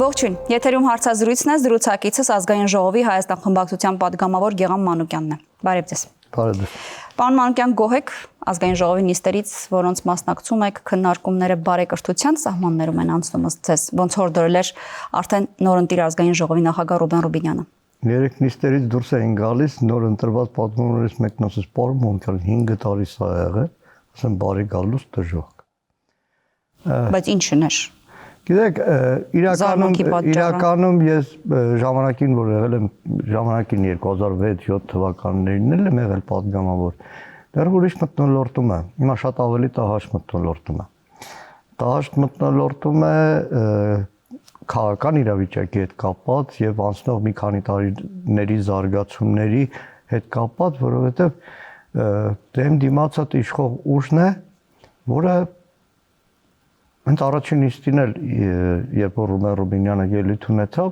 Ողջույն, եթերում հարցազրույցն է, զրուցակիցս ազգային ժողովի Հայաստան խմբակցության պատգամավոր Գեղամ Մանուկյանն է։ Բարև ձեզ։ Բարև ձեզ։ Պարոն Մանուկյան, գոհ եք ազգային ժողովի նիստերից, որոնց մասնակցում եք, քննարկումները բարեկրթության սահմաններում են անցնում ըստ ձեզ, ոնց որ դրել էր արդեն նորընտիր ազգային ժողովի նախագահ Ռուբեն Ռուբինյանը։ Երեք նիստերից դուրս էին գալիս, նոր ընտրված պատգամավորներից մեկն ասեց, պարոն Մանուկյան, 5 տարի սա եղել, ասեմ բարի գալուց դժոխք։ Բայց ինչն էր։ Գիտեք, իրականում ես ժամանակին, որ եղել եմ, ժամանակին 2006-7 թվականներին էլ եմ եղել պատգամավոր, դեռ ուրիշ մթնոլորտում է, հիմա շատ ավելի տհաճ մթնոլորտում է։ Տհաճ մթնոլորտում է քաղաքական իրավիճակի հետ կապված եւ անցնող մի քանի տարիների զարգացումների հետ կապված, որովհետեւ դեմ դիմացած իշխող ուժն է, որը հենց առաջին նիստին էլ երբ որ Ռուբեն Ռուբինյանը ելույթ ունեցավ,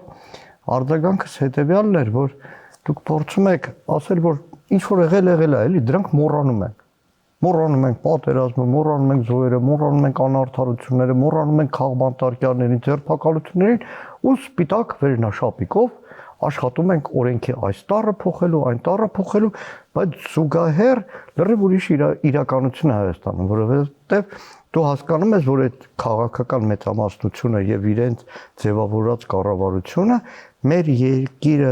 արձագանքս հետեւյալն էր, որ դուք փորձում եք ասել, որ ինչ որ եղել է, էլի դրանք մոռանում ենք։ Մոռանում ենք պատերազմը, մոռանում ենք զոհերը, մոռանում ենք անարդարությունները, մոռանում ենք քաղբանտարկյալներին, ձերբակալություններին ու սպիտակ վերնաշապիկով աշխատում ենք օրենքի այս տառը փոխելու, այն տառը փոխելու, բայց զուգահեռ լրիվ ուրիշ իրականություն է Հայաստանում, որովհետև դու հասկանում ես, որ այդ քաղաքական մեծամասնությունը եւ իրենց ձևավորած կառավարությունը մեր երկիրը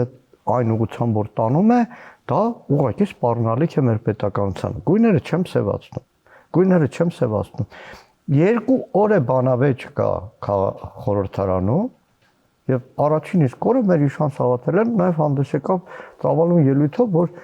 այն ուղղությամբ որ տանում է, դա ուղղակի սպառնալիք է մեր պետականությանը։ Գույները չեմ սևացնում։ 2 օր է բանավեճ կա խորհրդարանում եւ առաջին իսկ օրը մեր Իշխան Սաղաթելյանը նաեւ հանդես եկավ ծավալուն ելույթով, որ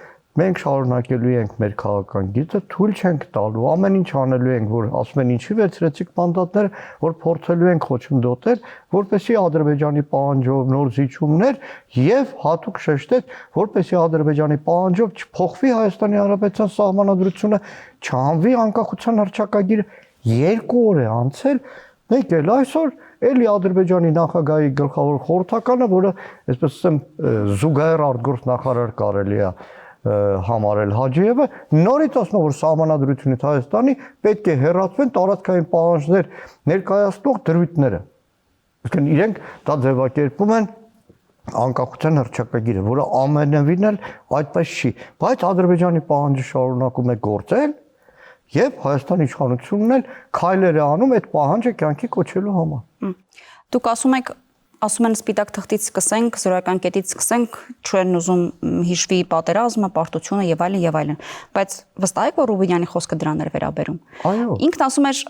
մենք շարունակելու ենք մեր քաղաքական գիծը, թույլ չենք տալու, ամեն ինչ անելու ենք, որ ասում են ինչի վերցրեցիք մանդատները, որ փորձելու ենք խոչընդոտել, որպեսզի Ադրբեջանի պահանջով նոր զիջումներ եւ հատուկ շեշտեց, որպեսզի Ադրբեջանի պահանջով չփոխվի Հայաստանի Հանրապետության սահմանադրությունը, չհանվի անկախության հռչակագիրը, 2 օր է անցել, մենք էլ այսօր էլի Ադրբեջանի նախագահի գլխավոր խորհրդականը, որը, այսպես ասեմ, զուգահեռ արտգործ նախարար կարելի է համարել Հաջիևը, նորից ասում է, որ սահմանադրությունից Հայաստանի պետք է հեռացվեն տարածքային պահանջներ ներկայացնող դրույթները։ Այսինքն իրենք դա ձևակերպում են անկախության հռչակագիրը, որը ամենևին էլ այդպես չի, բայց Ադրբեջանի պահանջը շարունակում է գործել եւ Հայաստանի իշխանությունն էլ քայլեր է անում այդ պահանջը կյանքի կոչելու համար։ Դուք ասում են սպիտակ թղթից սկսենք, զորական կետից սկսենք, չեն ուզում հիշվի պատերազմը, պարտությունը եւ այլն, բայց վստահ եք, որ Ռուբինյանի խոսքը դրան էր վերաբերում։ Այո։ Ինքն ասում էր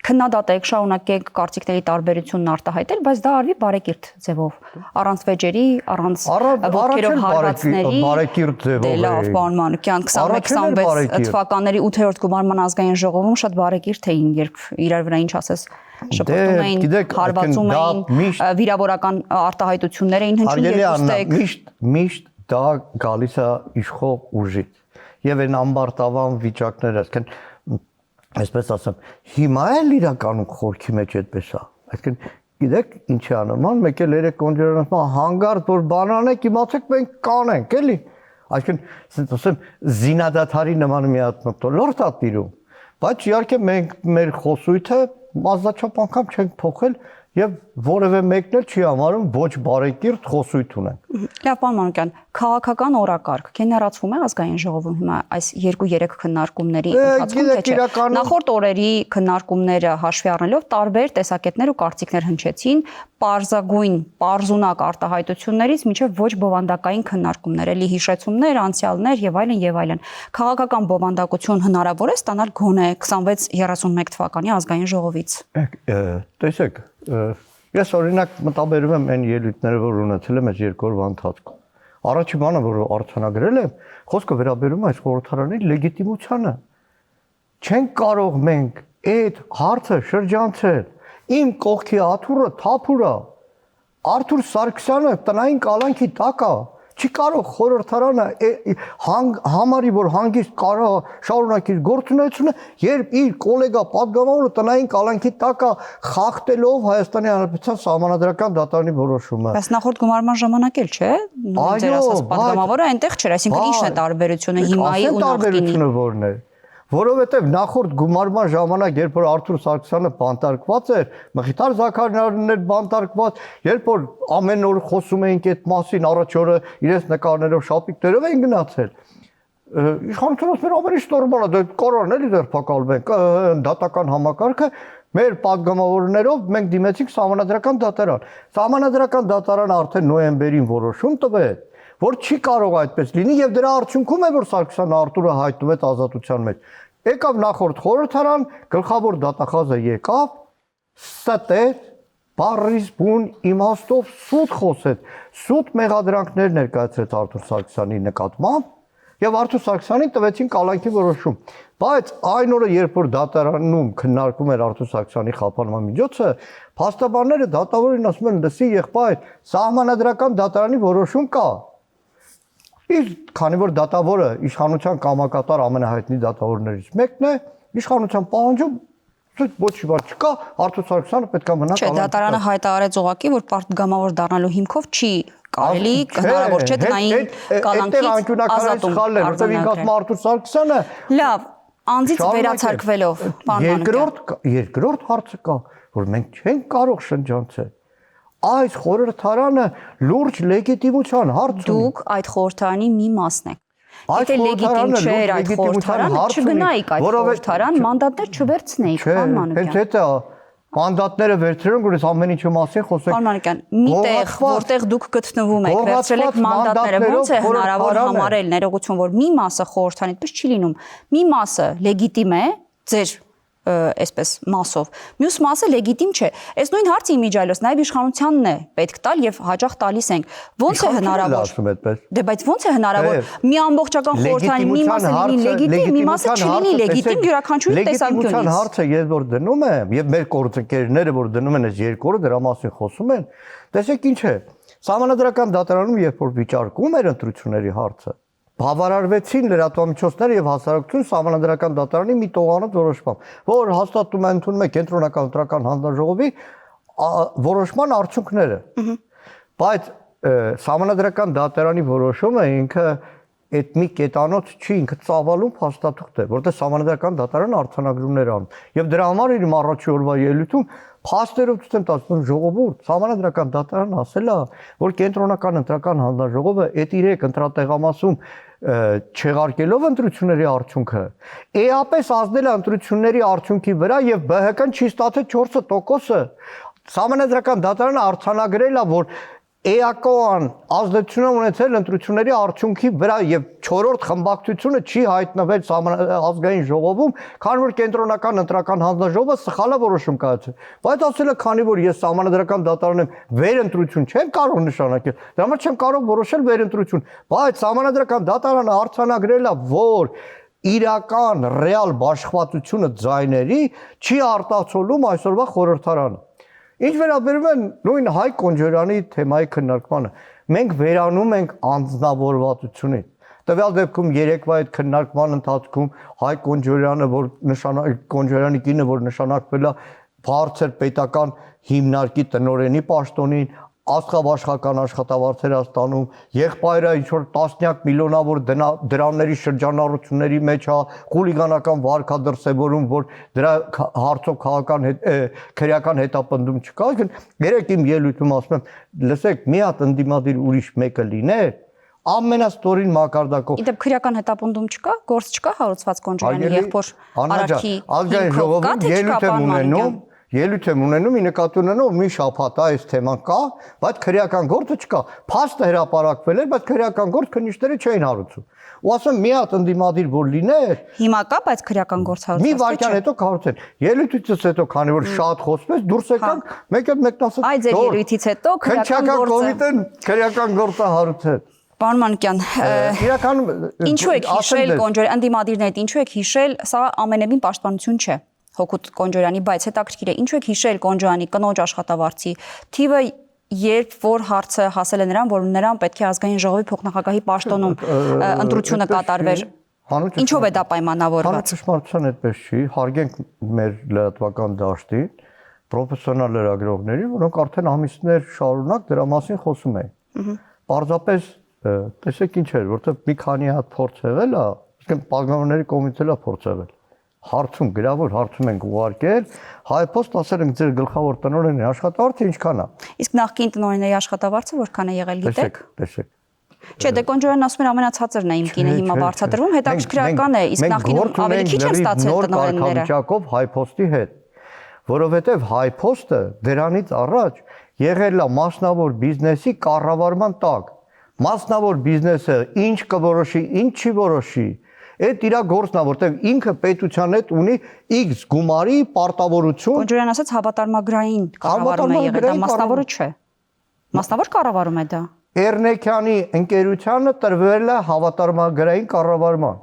քննադատեք, շարունակեք կարծիքների տարբերությունն արտահայտել, բայց դա արվի բարեկիրթ ձևով, առանց վեճերի, առանց ոտքերով հարվածների։ Բարեկիրթ ձևով։ Դե լավ, պարոն Մանուկյան, 21-26 թվականների 8-րդ գումարման ազգային ժողովում շատ բարեկիրթ էին, երբ իրար վրա ինչ ասես շփոթում էին, հարվածում էին, վիրավորական արտահայտություններ էին հնչում երկուստեք։ Միշտ դա գալիս է իշխող ուժից։ Եվ այն ամբարտավան վիճակները, այսպես ասեմ, հիմա էլ իրականում խորքի մեջ այդպես է։ Այսինքն, գիտեք, ինչ է նման, մեկ էլ երեք կոնջերանացման հանգարտ որ բան անեք, իմացեք մենք կանենք, էլի։ Այսինքն, ասենց ասեմ, զինադադարի նման մի հատ մթնոլորտ է տիրում, բայց իհարկե մենք մեր խոսույթը մազաչափ անգամ չենք փոխել եւ որևէ մեկն էլ չի համարում ոչ բարեկիրթ խոսույթ ունենք։ Լավ, պարոն Մանուկյան, քաղաքական օրակարգ կենարացվում է ազգային ժողովում հիմա այս 2-3 քննարկումների ընթացքում, թե չէ։ Նախորդ օրերի քննարկումները հաշվի առնելով տարբեր տեսակետներ ու կարծիքներ հնչեցին, պարզագույն, պարզունակ արտահայտություններից մինչև ոչ բովանդակային քննարկումներ, էլի հիշեցումներ, անցյալներ եւ այլն։ Քաղաքական բովանդակություն հնարավոր է ստանալ գոնե 26-31 թվականի ազգային ժողովից։ Տեսեք, ես օրինակ մտաբերում եմ այն ելույթները, որ ունեցել եմ այս 2 օրվա ընթացքում։ Առաջին բանը, որ արձանագրել եմ, խոսքը վերաբերում է այս խորհրդարանի լեգիտիմությանը։ Չենք կարող մենք այդ հարցը շրջանցել։ Իմ կողքի աթոռը թափուր է։ Արթուր Սարգսյանը տնային կալանքի տակ է։ Չի կարող խորհրդարանը համարի, որ հանգիստ կարող շարունակի գործունեությունը, երբ իր գոլեգա պատգամավորը տնային կալանքի տակ է խախտելով Հայաստանի Հանրապետության սահմանադրական դատարանի որոշումը։ Բայց նախորդ գումարման ժամանակ էլ չէ։ Ձեր ասած պատգամավորը այնտեղ չէր, այսինքն ի՞նչն է տարբերությունը հիմայի ու նախկինի։ Տարբերությունը որն է։ Որովհետև նախորդ գումարման ժամանակ, երբ որ Արթուր Սարգսյանը բանտարկված էր, Մխիթար Զաքարյանն էր բանտարկված, երբ որ ամեն օր խոսում էինք այդ մասին, առաջ օրը իրենց նկարներով, շապիկներով էին գնացել, իշխանությունը ասում էր ավելի նորմալ է, դա կարող էլի ձերբակալվենք, դատական համակարգը մեր падգամավորներով մենք դիմեցինք Սահմանադրական դատարան։ Սահմանադրական դատարանը արդեն նոյեմբերին որոշում տվեց, որ չի կարող այդպես լինի եւ դրա արդյունքում է որ Սարգսյան Արտուրը հայտնվեց ազատության մեջ։ Եկավ նախորդ խորհրդարան, գլխավոր դատախազը եկավ, ստեց, բառից բուն իմաստով սուտ խոսեց, սուտ մեղադրանքներ ներկայացրեց Արթուր Սարգսյանի նկատմամբ եւ Արթուր Սարգսյանին տվեցին կալանքի որոշում։ Բայց այն օրը, երբ որ դատարանում քննարկում էր Արթուր Սարգսյանի խափանման միջոցը, փաստաբանները դատավորին ասում են՝ «Լսի եղբայր, Սահմանադրական դատարանի որոշում կա»։ Իսկ քանի որ դատավորը իշխանության կամակատար ամենահայտնի դատավորներից մեկն է, իշխանության պահանջում ոչ մի բան չկա, Արթուր Սարգսյանը պետք է մնա կալանքի։ Չէ, դատարանը հայտարարեց ուղղակի, որ պատգամավոր դառնալու հիմքով չի կարելի, հնարավոր չէ տնային կալանքից ազատում արձանագրել։ Արթուր Սարգսյանը լավ, անձից վերացարկվելով, երկրորդ հարցը կա, որ մենք չենք կարող շրջանցել։ Այս խորհրդարանը լուրջ լեգիտիմության հարց ունի։ Դուք այդ խորհրդարանի մի մասն եք։ Եթե լեգիտիմ չէր այդ խորհրդարանը, չգնայիք այդ խորհրդարան, մանդատներ չվերցնեիք, պարոն Մանուկյան։ Հենց դա մանդատները վերցրել ու ամեն ինչի մասին խոսեք։ Պարոն Մանուկյան, միտեղ, որտեղ դուք գտնվում եք, վերցրել եք մանդատները, ո՞նց է հնարավոր համարել ներողություն, որ մի մասը խորհրդարանի այդպես չի լինում։ Մի մասը լեգիտիմ է, ձեր այսպես մասով, մյուս մասը լեգիտիմ չէ։ Այս նույն հարցը իմիջայլոց նաև իշխանությանն է պետք տալ եւ հաջող տալիս ենք։ Ոնց է հնարավոր։ Դե բայց ոնց է հնարավոր մի ամբողջական խորհրդարանի մի մասը լինի լեգիտիմ, մի մասը չլինի լեգիտիմ յուրաքանչյուրի տեսանկյունից։ Հարցը ես որ դնում եմ եւ մեր գործընկերները որ դնում են այս երկու օրը դրա մասին խոսում են, տեսեք ինչ է։ Սահմանադրական դատարանում երբ որ վիճարկում էր ընտրությունների հարցը, բավարարվեցին լրատվամիջոցները եւ հասարակությունը Սահմանադրական դատարանի մի տողանոց որոշմամբ, որ հաստատում է ընդունում է կենտրոնական ընտրական հանձնաժողովի որոշման արդյունքները։ Բայց Սահմանադրական դատարանի որոշումը ինքը այդ մի կետանոց չի, ինքը ծավալուն փաստաթուղթ է, որտեղ Սահմանադրական դատարանը արձանագրումներ անում։ Եվ դրա համար իր առաջի օրվա ելույթում փաստերով ցույց եմ տալիս ժողովուրդ, Սահմանադրական դատարանը ասել է, որ կենտրոնական ընտրական հանձնաժողովը այդ 3 ընտրատեղամասում չեղարկելով ընտրությունների արդյունքը, էապես ազդել է ընտրությունների արդյունքի վրա եւ ԲՀԿ-ն չի ստացել 4%-ը։ Սահմանադրական դատարանը արձանագրել է, որ էական ազդեցություն ունեցել ընտրությունների արդյունքի վրա եւ 4-րդ խմբակցությունը չի հայտնվել ազգային ժողովում, քանի որ կենտրոնական ընտրական հանձնաժողովը սխալ որոշում կայացրել։ Բայց ասել է, քանի որ ես Սահմանադրական դատարանում վերընտրություն չեմ կարող նշանակել, դրա համար չեմ կարող որոշել վերընտրություն, բայց Սահմանադրական դատարանը արձանագրել է, որ իրական ռեալ բաշխվածությունը ձայների չի արտացոլում այսօրվա խորհրդարանը։ Ինչ վերաբերում է նույն Հայկ Կոնջորյանի թեմայի քննարկմանը, մենք վերանում ենք անձնավորվածությունից։ Տվյալ դեպքում երեկվա այդ քննարկման ընթացքում Հայկ Կոնջորյանը, Կոնջորյանի կինը, որ նշանակվել է բարձր պետական հիմնարկի տնօրենի պաշտոնին, աստղաբաշխական աշխատավարձեր ստանում, եղբայրը ինչ-որ տասնյակ միլիոնավոր դրամների շրջանառությունների մեջ է, խուլիգանական վարք է դրսևորում, որ դրա հարցով քրեական հետապնդում չկա, երեք իմ ելույթում ասում եմ, լսեք, մի հատ ընդդիմադիր ուրիշ մեկը լիներ, ամենաստորին մակարդակով։ Իդեպ քրեական հետապնդում չկա, գործ չկա հարուցված Կոնջորյանի եղբոր Արարքի ազգային ժողովում ելույթ եմ ունենում, ի նկատի ունենով մի շաբաթ այս թեման կա, բայց քրեական գործը չկա։ Փաստը հրապարակվել էր, բայց քրեական գործ քննիչները չէին հարուցում։ Ու ասեմ, մի հատ ընդդիմադիր որ լիներ։ Հիմա կա, բայց քրեական գործ հարուցված չէ։ Մի վայրկյան հետո կարծեն։ Ելույթից հետո, քանի որ շատ խոսվեց, դուրս եկանք, մեկ էլ մեկն ասաց։ Այդ ձեր ելույթից հետո քրեական կոմիտեն քրեական գործը հարուցել։ Պարոն Մանուկյան, իրականում ինչու եք հիշել Կոնջորյանի ընդդիմադիրներդ, ինչու եք հիշել, սա ամենևին պաշտպանություն չէ Հոկուտ Կոնջորյանի, բայց հետաքրքիր է, ինչու եք հիշել Կոնջորյանի կնոջ աշխատավարձի թիվը, երբ որ հարցը հասել է նրան, որ նրան պետք է ազգային ժողովի փոխնախագահի պաշտոնում ընտրությունը կատարվեր։ Ինչով է դա պայմանավորված։ Ճշմարտության այդպես չի, հարգենք մեր լրատվական դաշտին, պրոֆեսիոնալ լրագրողներին, որոնք արդեն ամիսներ շարունակ դրա մասին խոսում էին։ Պարզապես տեսեք ինչ էր, որտեղ մի քանի հատ փորձ եղել է, իսկ պատգամավորների կողմից էլ է փորձ եղել։ հարցում, գրավոր հարցում ենք ուղարկել, HiPost ասել ենք ձեր գլխավոր տնօրենի աշխատավարձը ինչքան է։ Իսկ նախկին տնօրենների աշխատավարձը որքան է եղել գիտեք։ Տեսեք։ Չէ, դե Կոնջոյանն ասում էր ամենացածրն է իմ կինը հիմա վարձատրվում, հետաքրքրական է, իսկ նախկինում ավելի քիչ են ստացել տնօրենները։ Կարգավիճակով HiPost-ի հետ, որովհետև HiPost-ը դրանից առաջ եղել է մասնավոր բիզնեսի կառավարման տակ։ Մասնավոր բիզնեսը ինչ կորոշի, ինչ չի որոշի, այդ իր գործն է, որտեղ ինքը պետության հետ ունի X գումարի պարտավորություն։ Կոնջոյան ասաց հավատարմագրային կառավարում է եղել, դա մասնավորը չէ։ Մասնավոր կառավարում է դա։ Էրնեքյանի ընկերությանը տրվել է հավատարմագրային կառավարման։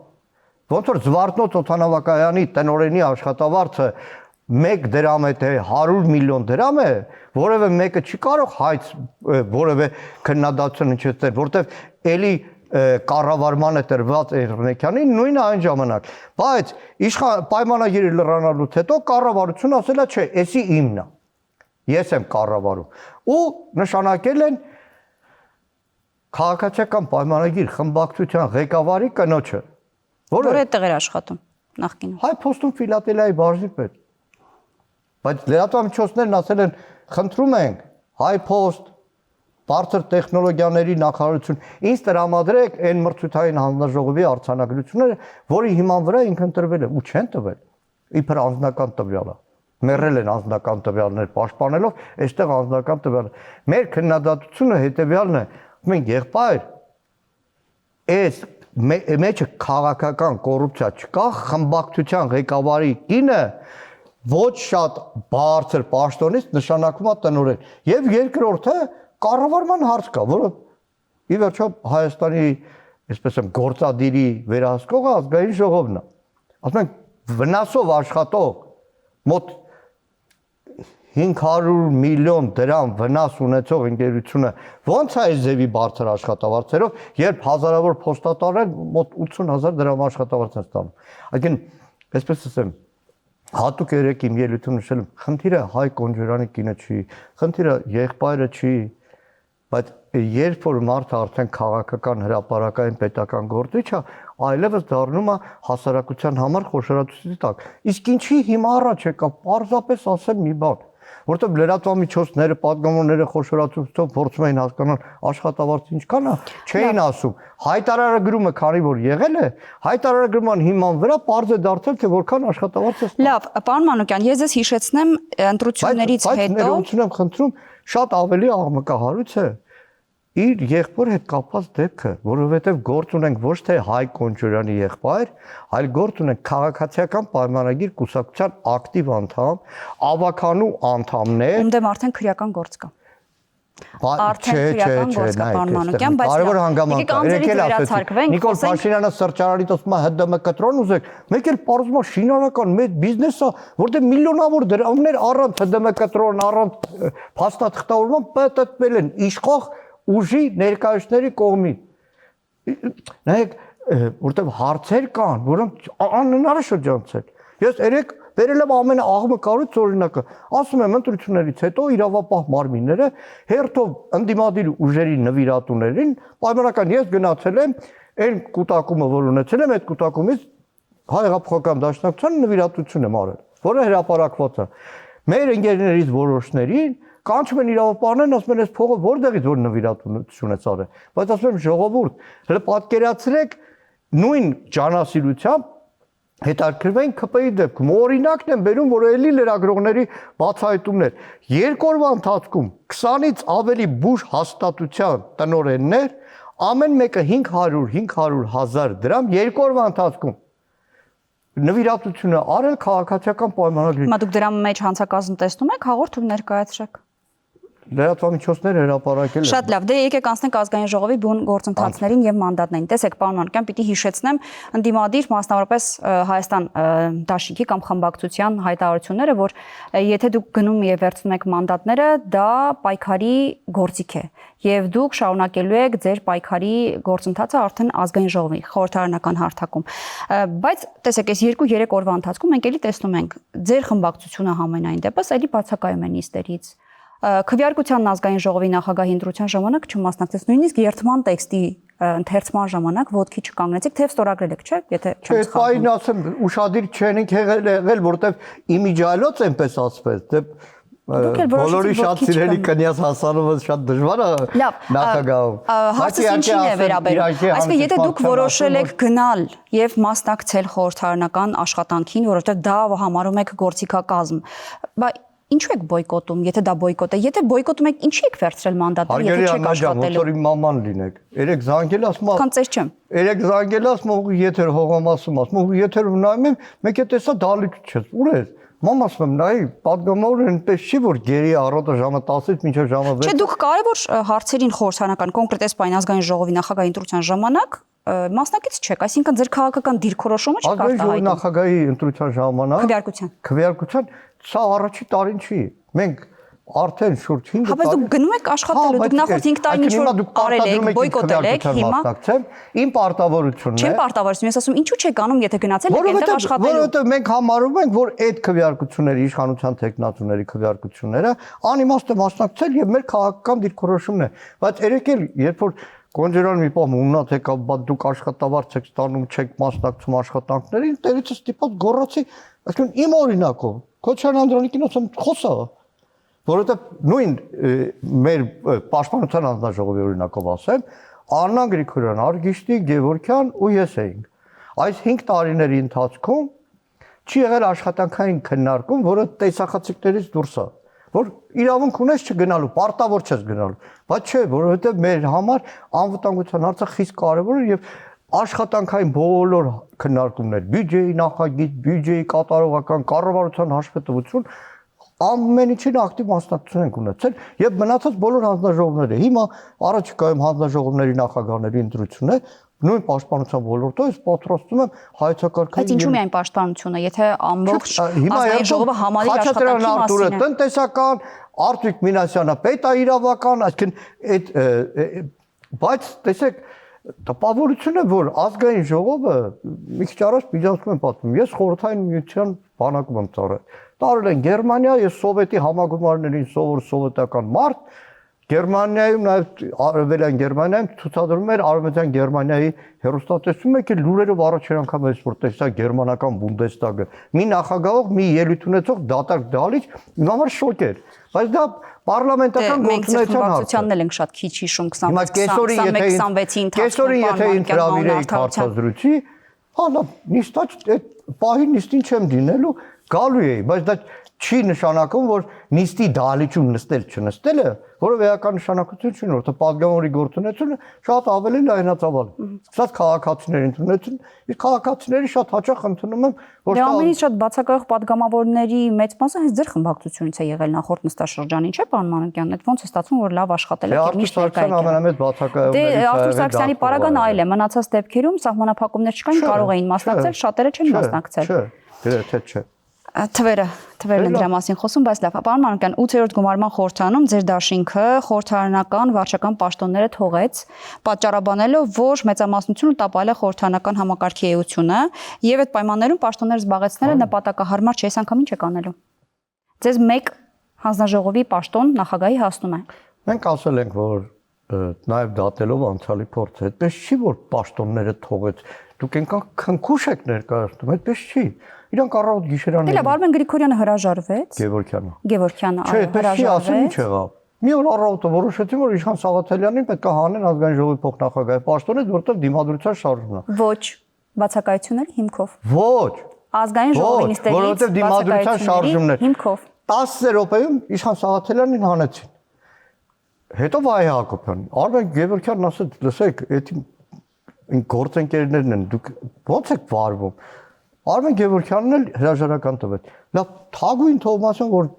Ոնց որ Զվարթնոց օդանավակայանի տնօրենի աշխատավարձը 1 դրամ է, թե 100 միլիոն դրամ է, որևէ մեկը չի կարող հայց որևէ քննադատություն հնչեցնել, որտեղ էլի կառավարմանը տրված Էրնեքյանին նույնը այն ժամանակ։ Բայց պայմանագիրը լրանալուց հետո կառավարությունը ասել է, չէ, էսի իմն է։ Ես եմ կառավարում։ Ու նշանակել են քաղաքացիական պայմանագիր խմբակցության ղեկավարի կնոջը, որը այդտեղ էր աշխատում նախկինում։ HiPost-ում ֆիլատելիայի բաժնի պետ։ Բայց լրատվամիջոցներն ասել են, խնդրում ենք HiPost բարձր տեխնոլոգիաների նախարարություն ինձ տրամադրեք այն մրցութային հանձնաժողովի արձանագրությունները, որի հիման վրա ինքն տրվել է ու չեն տվել։ Իբր անձնական տվյալը։ Մեռել են անձնական տվյալներ պաշտպանելով, այստեղ անձնական տվյալ։ Մեր քննադատությունը հետևյալն է, մենք եղբայր, այս մեջը քաղաքական կոռուպցիա չկա, խմբակցության ղեկավարի կինը ոչ շատ բարձր պաշտոնից նշանակվում է տնօրեն։ Եվ երկրորդը կառավարման հարց կա, որը ի վերջո Հայաստանի, այսպես եմ, գործադիրի վերահսկողը ազգային ժողովն է։ Ասում ենք վնասով աշխատող մոտ 500 միլիոն դրամ վնաս ունեցող ընկերությունը ո՞նց է այս ձևի բարձր աշխատավարձերով, երբ հազարավոր փոստատարներ մոտ 80,000 դրամ աշխատավարձ են ստանում։ Այսինքն, այսպես ասեմ, հատուկ երեք իմ ելույթում նշել եմ, խնդիրը Հայ Կոնջորյանի կինը չի, խնդիրը եղբայրը չի, բայց երբ որ մարդը արդեն քաղաքական հրապարակային պետական գործիչ է, այլևս դառնում է հասարակության համար խոշորացուցիչ տակ։ Իսկ ինչի հիմա առաջ եկա, պարզապես ասեմ մի բան, որտեղ լրատվամիջոցները, պատգամավորները խոշորացուցիչով փորձում էին հասկանալ աշխատավարձը ինչքան է, չէին ասում։ Հայտարարագրումը քանի որ եղել է, հայտարարագրման հիման վրա պարզ է դարձել, թե որքան աշխատավարձ է ստանում։ Լավ, պարոն Մանուկյան, ես ձեզ հիշեցնեմ ընտրություններից հետո։ Բայց ներողություն եմ խնդրում, շատ ավելի աղմկահարույց է իր եղբոր հետ կապված դեպքը, որովհետև գործ ունենք ոչ թե Հայ Կոնջորյանի եղբայր, այլ գործ ունենք քաղաքացիական պայմանագիր կուսակցության ակտիվ անդամ, ավականու անդամներ։ Ում դեմ արդեն քրեական գործ կա։ Արդեն քրեական գործ կա, պարոն Մանուկյան, բայց կարևոր հանգամանք է։ Նիկոլ Փաշինյանը սրճարանից ասում է ՀԴՄ կտրոն ուզեք, մեկ էլ պարզվում է շինարարական մեծ բիզնես է, որտեղ միլիոնավոր դրամներ առանց ՀԴՄ կտրոն, առանց փաստաթղթավորման պատտվել են իշխող ուժի ներկայացների կողմից։ Նայեք, որտեղ հարցեր կան, որոնք անհնար է շրջանցել։ Ես երեք վերել եմ ամենաաղմկահարույց օրինակը, ասում եմ ընտրություններից հետո իրավապահ մարմինները հերթով ընդդիմադիր ուժերի նվիրատուներին, պայմանական ես գնացել եմ այն կուտակումը, որ ունեցել եմ, այդ կուտակումից Հայ հեղափոխական դաշնակցության նվիրատություն եմ արել, որը հրապարակված է։ Մեր ընկերներից որոշներին կանչում են իրավապահներն, ասում են, այս փողը որտեղից որ նվիրատվություն ես արել, բայց ասում եմ ժողովուրդ, հələ պատկերացրեք նույն ջանասիրությամբ հետաքրքրվեն ԿՊ-ի դեպքում, օրինակն եմ բերում, որ էլի լրագրողների բացահայտումներ, 2 օրվա ընթացքում 20-ից ավելի բուժ հաստատության տնօրեններ, ամեն մեկը 500,000 դրամ 2 օրվա ընթացքում նվիրատվությունը արել քաղաքացիական պայմանագրի։ Հիմա դուք դրա մեջ հանցակազմ տեսնում եք, հաղորդում ներկայացրեք։ Լրատվամիջոցները հրապարակել են։ Շատ լավ, դե եկեք անցնենք ազգային ժողովի բուն գործընթացներին եւ մանդատներին։ Տեսեք, պարոն Մանուկյան, պիտի հիշեցնեմ ընդդիմադիր, մասնավորապես Հայաստան դաշինքի կամ խմբակցության հայտարարությունները, որ եթե դուք գնում եւ վերցնում եք մանդատները, դա պայքարի գործիք է եւ դուք շարունակելու եք ձեր պայքարի գործընթացը արդեն ազգային ժողովի խորհրդարանական հարթակում։ Բայց տեսեք, այս 2-3 օրվա ընթացքում մենք էլի տեսնում ենք ձեր խմբակցությունը համենայն դեպս էլի բացակայում է նիստերից։ Քվեարկության ազգային ժողովի նախագահի ընտրության ժամանակ չմասնակցեց, նույնիսկ երթման տեքստի ընթերցման ժամանակ ոտքի չկանգնեցիք, թեև ստորագրել եք, չէ՞, եթե չեմ սխալվում։ Չէ, այն ասեմ, ուշադիր չենք եղել, որտեվ իմիջայլոց այնպես ասվեց, դե բոլորի շատ սիրելի կնյաց Հասանովը շատ դժվար է նախագահում։ Հարցը ինչին է վերաբերում։ Այսինքն, եթե դուք որոշել եք գնալ եւ մասնակցել խորհրդարանական աշխատանքին, որովհետեւ դա համարում եք գործիքակազմ, բայց ինչու եք բոյկոտում, եթե դա բոյկոտ է, եթե բոյկոտում եք, ինչի եք վերցրել մանդատը, եթե չեք աշխատելու։ Ոնց մաման լինեք։ Երեք զանգել ասում եմ։ Քան ծեր չեմ։ Երեք զանգել ասում եմ, եթեր հողամասում ասում եմ, եթերում նայում եմ, մեկ է տեսա դալիք չես։ Ուր ես։ Մամ ասում եմ, նայ, պատգամավորը այնպես չի, որ գերի առոտը ժամը 10-ից մինչև ժամը 6։ Չէ, դուք կարևոր հարցերին խորհրդարանական կոնկրետ այսպայն ազգային ժողովի նախագահի ընտրության ժամանակ մասնակից չեք, այսինքն ձեր քաղաքական դիրքորոշումը չկարտահայտում։ Նախագահի ընտրության ժամանակ քվեարկության սա առաջի տարին չի։ Մենք արդեն շուրջ 5 տարի։ Հա, բայց դուք գնում եք աշխատելու, դուք նախորդ 5 տարին ինչ-որ արել եք, բոյկոտել եք, հիմա իմ պարտավորությունն է։ Չեմ պարտավորություն, ես ասում ինչու չեք անում, եթե գնացել եք այնտեղ աշխատելու։ Որովհետև մենք համարում ենք, որ այդ քվեարկությունների, իշխանության տեխնատուների քվեարկությունները անիմաստ է մասնակցել եւ մեր քաղաքական դիրքորոշումն է։ Բայց երեք էլ երբ որ Կոնջերան մի պահ ունած եկա, բայց դուք աշխատավարձ եք ստանում, չեք մասնակցում աշխատանքներին, տերիցս ստիպած գոռացի, այսինքն իմ օրինակով Քոչարյան Անդրանիկին ասում խոսա, որովհետև նույն մեր պաշտպանության հանձնաժողովի օրինակով ասեմ, Աննա Գրիգորյան, Արգիշտի, Գևորգյան ու ես էինք։ Այս 5 տարիների ընթացքում չի եղել աշխատանքային քննարկում, որը տեսախցիկներից դուրս է, որ իրավունք ունես չգնալու, պարտավոր չես գնալու, բայց չէ, որովհետև մեր համար անվտանգության հարցը խիստ կարևոր է եւ աշխատանքային բոլոր քննարկումներ, բյուջեի նախագիծ, բյուջեի կատարողական, կառավարության հաշվետվություն ամեն ինչին ակտիվ մասնակցություն ենք ունեցել եւ մնացած բոլոր հանձնաժողովները։ Հիմա առաջիկայում հանձնաժողովների նախագահների ընտրությունն է, նույն պաշտպանության ոլորտով ես պատրաստում եմ հայեցակարգային։ Բայց ինչու միայն պաշտպանությունը, եթե ամբողջ ազգային ժողովը համալիր աշխատանքի մասին է։ Տնտեսական, Արտուիկ Մինասյանը պետաիրավական, այսինքն այդ բայց տեսեք տպավորություն է, որ ազգային ժողովը մի քիչ առաջ միջազգում եմ պատմում։ Ես խորհրդային միության բանակում եմ ծառայել։ Տարել են Գերմանիա, ես սովետի համագումարներին սովետական մարդ, Գերմանիայում նաև արևելյան Գերմանիայում ցուցադրում էր արևմտյան Գերմանիայի հերոստատեսում եկել լուրերով առաջին անգամ ես որ տեսա գերմանական Բունդեստագը։ Մի նախագահող, մի ելույթ ունեցող դատարկ դալիճ իմ համար շոկ էր։ Բայց դա պարլամենտական գործունեության հարց է։ Մենք էլ ենք շատ քիչ հիշում 21-26-ի ընթացքում եթե ինտրավիրեի հարցազրույցի, հա լավ, նիստա այդ պահին նիստին չեմ դինելու, գալու էի, բայց դա չի նշանակում, որ նիստի դալիճում նստել չնստելը, որով էական նշանակություն չունի, որտեղ պատգամավորի գործունեությունը շատ ավելի լայնածավալ է։ Սկսած քաղաքացիների ընդունություն, իսկ քաղաքացիների շատ հաճախ ընդունում եմ, որ դա ամենից շատ բացակայող պատգամավորների մեծ մասը հենց ձեր խմբակցությունից է եղել նախորդ նստաշրջանին, չէ՞ պարոն Մանուկյան, այդ ոնց է ստացվում, որ լավ աշխատել եք եւ միշտ ներկայ եք։ Ամենամեծ բացակայողներից Դե Արտուր Սարգսյանի պարագան այլ է, մնացած դեպքերում սահմանափակումներ չկային, կարող էին մասնակցել, շատերը չեն մասնակցել։ Չէ, գրեթե չէ։ Թվերն են դրա մասին խոսում, բայց լավ, պարոն Մանուկյան, 8-րդ գումարման խորհրդարանում ձեր դաշինքը խորհրդարանական վարչական պաշտոնները թողեց, պատճառաբանելով, որ մեծամասնությունը տապալել է խորհրդարանական համակարգի էությունը, եւ այդ պայմաններում պաշտոններ զբաղեցնելը նպատակահարմար չէ, այս անգամ ինչ եք անելու։ Ձեզ մեկ հանձնաժողովի պաշտոն նախագահի հասնում է։ Մենք ասել ենք, որ նաեւ դատելով անցյալի փորձը, այդպես չի, որ պաշտոնները թողեց, դուք այնքան քնքուշ եք ներկայացնում, այդպես չի։ Իրանք առավոտ գիշերանին։ Դե լավ, Արմեն Գրիգորյանը հրաժարվեց։ Գևորգյանը այո, հրաժարվեց։ Ինչ եղավ։ Մի օր առավոտը որոշեցին, որ Իշխան Սաղաթելյանին պետք է հանեն ազգային ժողովի փոխնախագահի պաշտոնից, որտեղ դիմադրության շարժումն է։ Ոչ, բացակայությունների հիմքով։ Ոչ։ Ազգային ժողովի նիստերից որովհետև դիմադրության շարժումն էր հիմքով։ 10 րոպեում Իշխան Սաղաթելյանին հանեցին։ Հետո Վահե Հակոբյանին։ Արմեն Գևորգյանն ասաց, լսեք, այդ գործընկերներն են, դուք ո՞նց եք վարվում։ Արմեն Գևորգյանն էլ հրաժարական տվեց։ Լավ, թագուին Թովմասյան, որ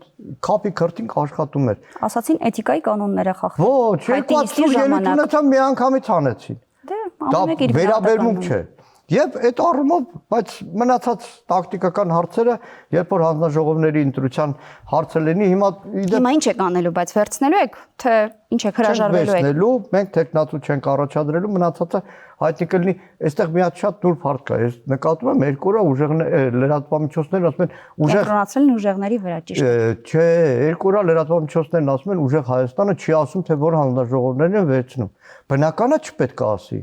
քապի քրտինք աշխատում էր։ Ասացին էթիկայի կանոնները խախտել։ Ոչ, երկու ելույթ ունեցան միանգամից հանեցին։ Դե, ամեն մեկ իր վերաբերմունք չէ։ Եվ այդ առումով, բայց մնացած տակտիկական հարցերը, երբ որ հանձնաժողովների ընտրության հարցը լինի, հիմա ինչ եք անելու, բայց վերցնելու եք, թե ինչ եք հրաժարվելու եք։ Վերցնելու, մենք տեխնատու չենք առաջադրելու, մնացածը հայտնի կլինի, այստեղ մի հատ շատ դուր հարց կա։ Ես նկատում եմ երկու օր ուժեղ լրատվամիջոցներն ասում են ուժեղ կենտրոնացել են ուժեղների վրա, ճիշտ է։ Չէ, երկու օր լրատվամիջոցներն ասում են ուժեղ Հայաստանը չի ասում, թե որ հանձնաժողովներն են վերցնում։ Բնականա չպետք է ասի։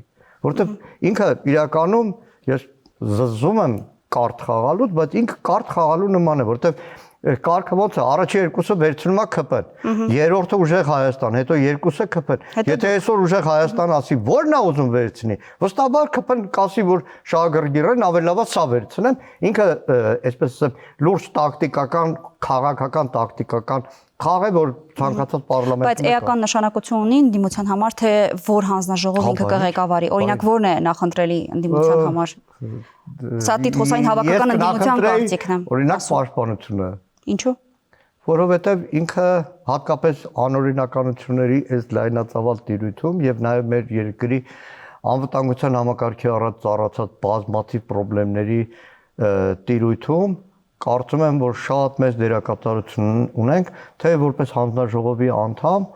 որովհետև ինքը իրականում ես զզում եմ կարտ խաղալուց, բայց ինքը կարտ խաղալու նման է, որովհետև կարգը ոնց է, առաջի երկուսը վերցնում է ԿՊ-ն, երրորդը ուժեղ Հայաստան, հետո երկուսը ԿՊ-ն։ Եթե այսօր ուժեղ Հայաստան ասի, ո՞րն է ուզում վերցնի, վստահաբար ԿՊ-ն կասի, որ շահագրգիռն ավելի լավ է սա վերցնեմ, ինքը այսպես ասեմ լուրջ տակտիկական, քաղաքական տակտիկական խաղ է, որ ցանկացած պարլամենտում։ Բայց էական նշանակություն ունի ընդդիմության համար, թե որ հանձնաժողով ինքը կղեկավարի։ Օրինակ ո՞րն է նախընտրելի ընդդիմության համար։ Սա Տիտղոսային հավաքական ընդդիմության կարծիքն է։ Օրինակ պաշտպանությունը։ Ինչու՞։ Որովհետև ինքը հատկապես անօրինականությունների այս լայնածավալ տիրույթում եւ նաեւ մեր երկրի անվտանգության համակարգի առած ծառացած բազմաթիվ խնդիրների տիրույթում կարծում եմ, որ շատ մեծ դերակատարություն ունենք, թե որպես հանձնաժողովի անդամ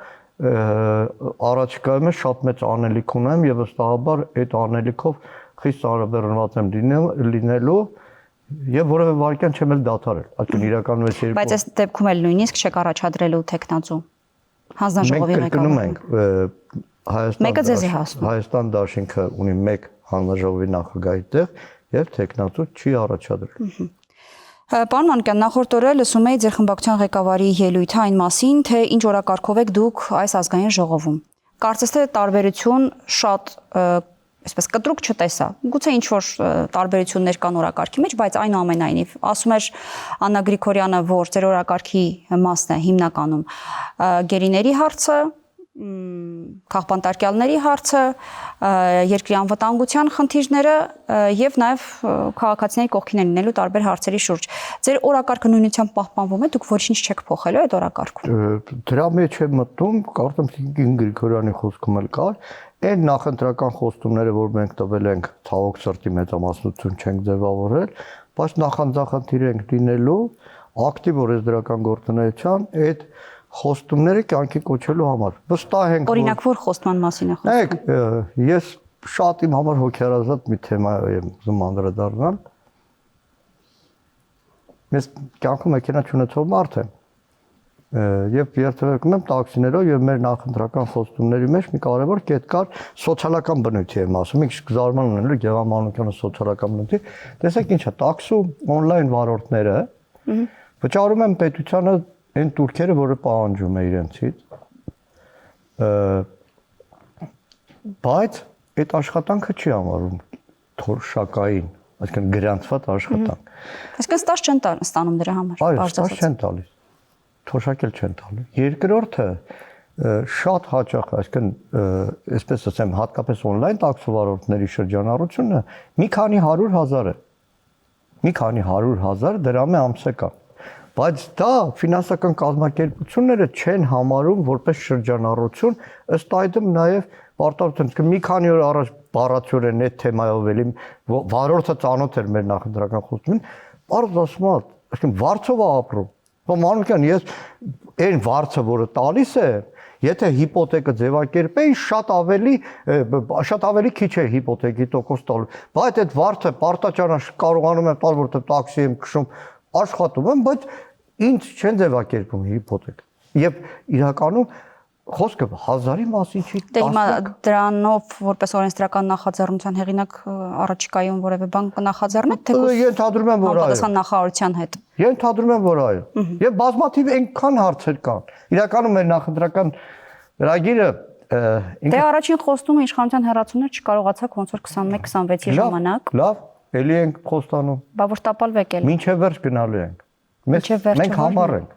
առաջիկայում շատ մեծ անելիք ունեմ եւ վստահաբար այդ անելիքով խիստ տարբերված եմ լինելու եւ որևէ վարքյան չեմ էլ դադարել։ Այսինքն իրականում այս երկու։ Բայց այս դեպքում էլ նույնիսկ չեք առաջադրելու տեխնացու հանձնաժողովի ղեկավարը։ Հայաստան Դաշինքը ունի մեկ հանձնաժողովի նախագահի տեղ եւ տեխնացու չի առաջադրել։ Պարոն Մանուկյան, նախորդ օրը լսում էի ձեր խմբակցության ղեկավարի ելույթը այն մասին, թե ինչ օրակարգով եք դուք այս ազգային ժողովում։ Կարծես թե տարբերություն շատ այսպես կտրուկ չտեսա։ Գուցե ինչ որ տարբերություններ կան օրակարգի մեջ, բայց այնուամենայնիվ ասում էր Աննա Գրիգորյանը, որ ձեր օրակարգի մասն է հիմնականում գերիների հարցը, քաղբանտարկյալների հարցը, երկրի անվտանգության խնդիրները եւ նաեւ քաղաքացիների կողքին լինելու տարբեր հարցերի շուրջ։ Ձեր օրակարգը նույնությամբ պահպանվում է, դուք ոչինչ չեք փոխելու այդ օրակարգում։ Դրա մեջ եմ մտնում, կարծում եմ Գրիգորյանի խոսքում էլ կար, այն նախընտրական խոստումները, որ մենք տվել ենք, ցավոք սրտի մեծամասնություն չենք ձևավորել, բայց նախանձախնդիր ենք լինելու ակտիվ օրենսդրական գործունեության այդ խոստումները կյանքի կոչելու համար։ Վստահ ենք, օրինակ որ խոստման մասին է խոսքը։ Ես շատ իմ համար հոգեարազատ մի թեմա եմ ուզում անդրադառնալ։ Ես կյանքում մեքենա չունեցող մարդ եմ։ Եվ երթևեկում եմ տաքսիներով եւ մեր նախընտրական խոստումների մեջ մի կարևոր կետ կար սոցիալական բնույթի եմ ասում։ Ինչ զարման ունենալու Գևամ Մանուկյանը սոցիալական բնույթի։ Տեսեք ինչ է, տաքսու օնլայն վարորդները վճարում են պետությանը այն турքերը, որը պահանջում է իրենցից, բայց այդ աշխատանքը չի համարում թորշակային, այսինքն գրանցված աշխատանք։ Այսինքն ստаж չեն ստանում դրա համար։ Այո, ստаж չեն տալիս, թորշակել չեն տալիս։ Երկրորդը շատ հաճախ, այսինքն այսպես ասեմ, հատկապես օնլայն տաքսովարորդների շրջանառությունը մի քանի 100,000 է, մի քանի 100,000 դրամ է ամսեկան։ Բայց դա ֆինանսական կազմակերպությունները չեն համարում որպես շրջանառություն, ըստ այդմ նաև պարտավորություն։ Մի քանի օր առաջ բառացիորեն այդ թեմայով էլի վարորդը ծանոթ էր մեր նախընտրական խոստումին, բարձ ասում է, այսինքն վարձով է ապրում։ Մանուկյան, ես այն վարձը, որը տալիս է, եթե հիպոթեկը ձևակերպեի, շատ ավելի քիչ է հիպոթեկի տոկոս տալու։ Բայց այդ վարձը պարտաճանաչ կարողանում եմ տալ, որտեղ տաքսի եմ քշում, աշխատում եմ, բայց ինձ չեն ձևակերպում հիպոթեկ։ Եվ իրականում խոսքը 1000-ի մասին չի։ Դե հիմա դրանով որպես օրենսդրական նախաձեռնության հեղինակ առաջիկայում որևէ բան կնախաձեռնեք, թե ենթադրում եմ, որ այո։ Համապատասխան նախարարության հետ։ Ենթադրում եմ, որ այո։ Եվ բազմաթիվ այնքան հարցեր կան։ Իրականում մեր նախընտրական ծրագիրը Դե առաջին խոստումը իշխանության հեռացումներ չկարողացաք ոնց որ 21-26-ի ժամանակ։ Լավ, էլի ենք խոստանում։ Բա որ տապալվեք էլ։ Մինչև վերջ գնալու ենք։ Մենք համառ ենք։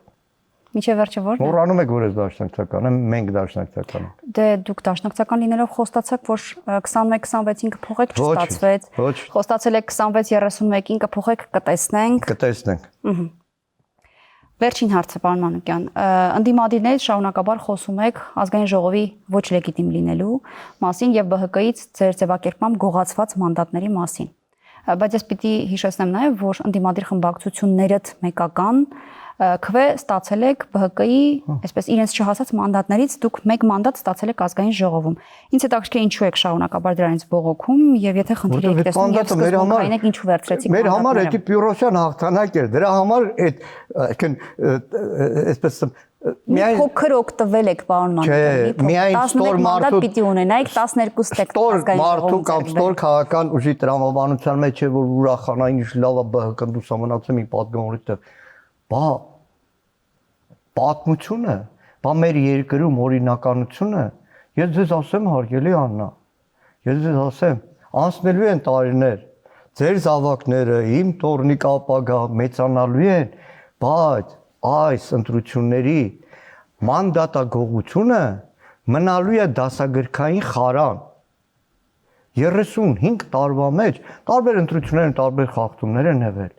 Մինչև վերջը ո՞րն է։ Մոռանում եք, որ ես դաշնակցական եմ, մենք դաշնակցական ենք։ Դե դուք դաշնակցական լինելով խոստացաք, որ 21-26-ին կփոխեք, չստացվեց։ Խոստացել եք 26-31-ին կփոխեք, կտեսնենք։ Կտեսնենք։ Վերջին հարցը, պարոն Մանուկյան, ընդդիմադիրներից շարունակաբար խոսում եք ազգային ժողովի ոչ լեգիտիմ լինելու մասին եւ ԲՀԿ-ից ձեր ձևակերպմամբ գողացված մանդատների մասին։ Բայց ես պիտի հիշեցնեմ նաև, որ ընդդիմադիր խմբակցություններդ մեկական քվե ստացել եք ԲՀԿ-ի, այսպես իրենց չհասած մանդատներից դուք մեկ մանդատ ստացել եք ազգային ժողովում։ Ինձ հետաքրքիր ինչու եք շարունակաբար դրանից բողոքում եւ եթե խնդիր եք տեսնում եւ սկզբունքային եք ինչու վերցրեցիք մանդատները։ Մեր համար դա Պյուրոսյան հաղթանակ էր, դրա համար այդ այսպես Փոքր օգտվել եք պարոն Մանուկյանի, 11 մանդատ պիտի ունենայիք, 12 տեք ազգային մարդու կամ ստոր քաղաքական ուժի տրամաբանության մեջ է որ ուրախանային ինչ լավ է ԲՀԿ-ն դուսա մնացել մի պատգամավորի տեղ։ Բա պատմությունը, բա մեր երկրում օրինականությունը, ես ձեզ ասեմ հարգելի Աննա, ես ձեզ ասեմ, անցնելու են տարիներ, ձեր զավակները, իմ տորնիկ ապագա մեծանալու են, բայց այս ընտրությունների մանդատագողությունը մնալու է դասագրքային խարան 35 տարվա մեջ տարբեր ընտրություններ տարբեր խախտումներ են եղել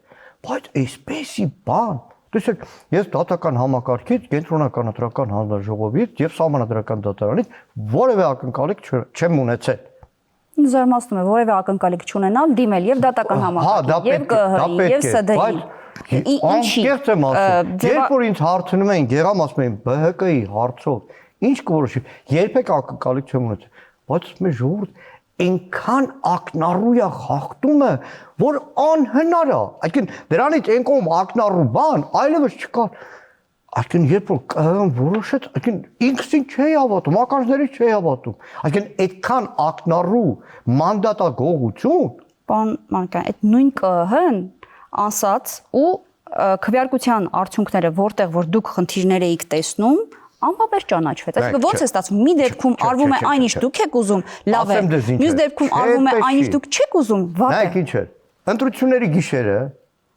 բայց այսպեսի բան տեսեք ես դատական համակարգից կենտրոնական ընտրական հանձնաժողովից եւ սահմանադրական դատարանից որևէ ակնկալիք չեմ ունեցել զարմացնում է որևէ ակնկալիք չունենալ դիմել եւ դատական համակարգ եւ ԿՀ-ի եւ ՍԴ-ի Անկեղծ եմ ասում, երբ որ ինձ հարցնում էին, գեղամ ասում էին ԲՀԿ-ի հարցով, ինչ կորոշի, երբեք ակնկալիք չեմ ունեցել, բայց մեր ժողովուրդ այնքան ակնառու է խախտումը, որ անհնար է, այսինքն դրանից այն կողմ ակնառու բան այլևս չկա, այսինքն երբ որ ԿՀ-ն որոշեց, այսինքն ինքսին չէի հավատում, ականջներից չէի հավատում, այսինքն այդքան ակնառու մանդատագողություն, պարոն Մանուկյան, այդ նույն ԿՀ-ն ասած ու քվեարկության արդյունքները որտեղ որ դուք խնդիրներ եք տեսնում անպատեր ճանաչվեց այսինքն ո՞նց է ստացվում մի դեպքում արվում է այնինչ դուք եք ուզում լավ է մյուս դեպքում արվում է այնինչ դուք չեք ուզում վատ է նայեք ինչ է ընտրությունների գիշերը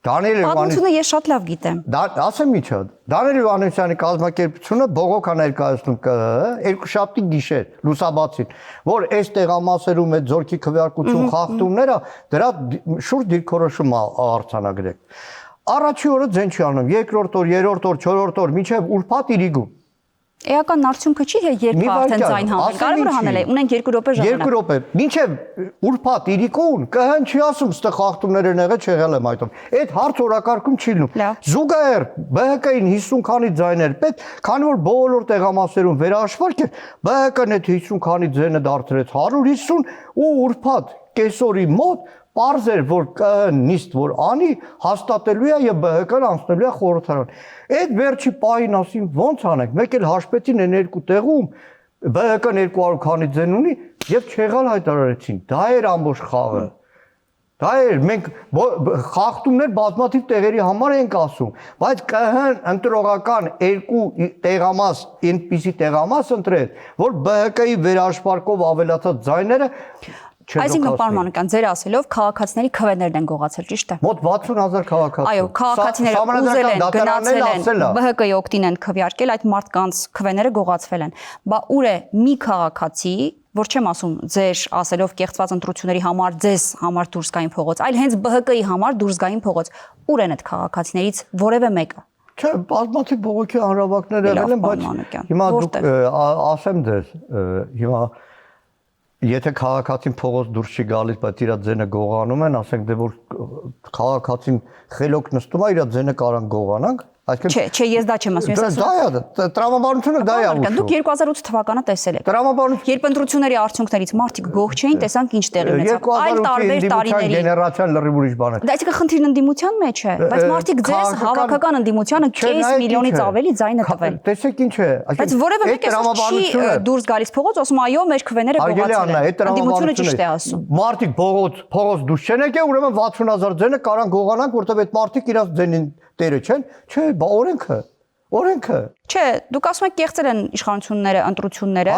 Դանիել Պատմությունը ես շատ լավ գիտեմ ասեմ ինչա Դանիել Հովհաննիսյանի կազմակերպությունը բողոք ներկայացնում երկուշաբթի գիշեր լուսաբացին որ այս տեղամասերում այդ ձորքի քվեարկություն խախտումները դրա շուրջ դիրքորոշում արձանագրեք Առաջի օրը ձեն չի անում երկրորդ օր երրորդ օր չորրորդ օր մինչև ուրբաթ իրիգում Էական արդյունքը չի երբ արդեն ձայն հանել կարող է հանել ունենք 2 րոպե ժամանակ 2 րոպե մինչև ուրբաթ իրիկուն ԿՀ-ն չի ասում ստե խախտումներ են եղել չեղել եմ այդով այդ հարց օրակարգում չի լինում զուգահեռ ԲՀԿ-ին 50 քանի ձայներ պետք քանի որ բոլոր տեղամասերում վերահաշվարկ է ԲՀԿ-ն այդ 50 քանի ձայնը դարձրեց 150 ու ուրբաթ կեսօրի մոտ Պարզ էր, որ նիստ որ անի հաստատելու է եւ ԲՀԿ-ն անցնելու է խորհրդարան։ Այդ վերջի պահին ասին ո՞նց անենք։ Մեկ էլ հաշվեցին այն երկու տեղում ԲՀԿ-ն 200 քանի ձեն ունի եւ չեղալ հայտարարեցին։ Դա էր ամբողջ խաղը։ Դա էր մենք խախտումներ բազմաթիվ տեղերի համար ենք ասում, բայց ԿՀ-ն ընտրողական երկու տեղամաս, այնպիսի տեղամաս ընտրեց, որ ԲՀԿ-ի վերահաշվարկով ավելացած ձայները Այսինքն պարոն Մանուկյան, ձեր ասելով քաղաքացիների քվեներն են գողացել, ճիշտ է։ Մոտ 60000 քաղաքացի։ Այո, քաղաքացիները ուզել են, գնացել են, ԲՀԿ-ի օգտին են քվեարկել, այդ մարդկանց քվեները գողացվել են։ Բա ուր է մի քաղաքացի, որ չեմ ասում ձեր ասելով կեղծված ընտրությունների համար ձեզ համար դուրս գային փողոց, այլ հենց ԲՀԿ-ի համար դուրս գային փողոց։ Ուր են այդ քաղաքացիներից որևէ մեկը։ Չէ, բազմաթիվ բողոքի հանրավակներ եղել են, բայց հիմա դուք ասեմ ձեզ, հիմա Եթե քաղաքացին փողոց դուրս չի գալիս, բայց իր ձենը գողանում են, ասենք դե որ քաղաքացին խելոք նստում է, իր ձենը կարան գողանանք, Չէ, ես դա չեմ ասում, ես ասում եմ։ Դա տրամաբանությունը դա է ուշում։ Դուք 2008 թվականը տեսել եք։ Երբ ընտրությունների արդյունքներից մարդիկ գող չէին, տեսանք ինչ տեղի ունեցավ։ Այլ տարբեր տարիների գեներացիան լրիվ ուրիշ բան է։ Դա այսինքն խնդիրն ընդդիմության մեջ է, բայց մարդիկ ձեզ հավաքական ընդդիմությանը կես միլիոնից ավելի ձայնը տվել։ Տեսեք ինչ է, բայց որևէ մեկ չի դուրս գալիս փողոց, ասում այո, մեր քվեները գողացել են։ Ընդդիմությունը ճիշտ է ասում։ Մարդիկ փողոց դուրս չեն եկել, ուրեմն 60000 ձենը կարան գողանանք, որտեղ այդ մարդիկ իրաց ձենին տերը չեն, չէ, բա օրենքը։ Չէ, դուք ասում եք կեղծել են իշխանությունները, ընտրությունները,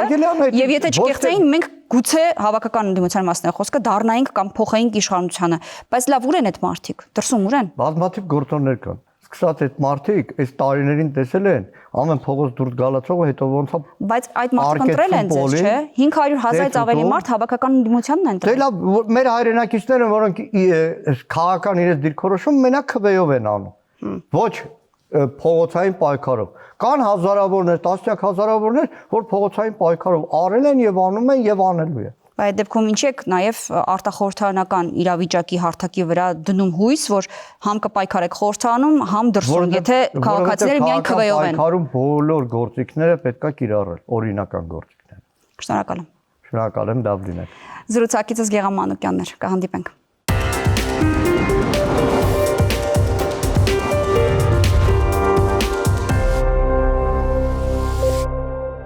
եւ եթե չկեղծեին, մենք գուցե հավաքական ընդդիմության մասն է խոսքը դառնայինք կամ փոխեինք իշխանությանը, բայց լավ ուր են այդ մարդիկ, դրսում ուր են։ Բազմաթիվ գործոններ կան։ Սկսած այդ մարդիկ այս տարիներին տեսել են, ամեն փողոց դուրս գալացողը հետո ոնց է։ Բայց այդ մարդիկ ընտրել են ձեզ, չէ։ 500,000-ից ավելի մարդ հավաքական ընդդիմությանն են ընտրել։ Դե լավ, մեր հայրենակիցները, որոնք քաղաքական իրենց դիրքորոշում մենակ քվեով են անում։ Ոչ փողոցային պայքարով։ Կան հազարավորներ, տասնյակ հազարավորներ, որ փողոցային պայքարով արել են եւ անում են եւ անելու են։ Այդ դեպքում ինչ եք նաեւ արտախորհրդարանական իրավիճակի հարթակի վրա դնում հույս, որ համ կպայքարեք խորհրդանում, համ դրսում, եթե քաղաքացիները միայն քվեով են։ Պայքարում բոլոր գործիքները պետքա կիրառել, օրինական գործիքներ։ Շնորհակալ եմ։ Շնորհակալ եմ, լավ լինեք։ Զրուցակիցս Գեղամ Մանուկյանն էր, կհանդիպենք։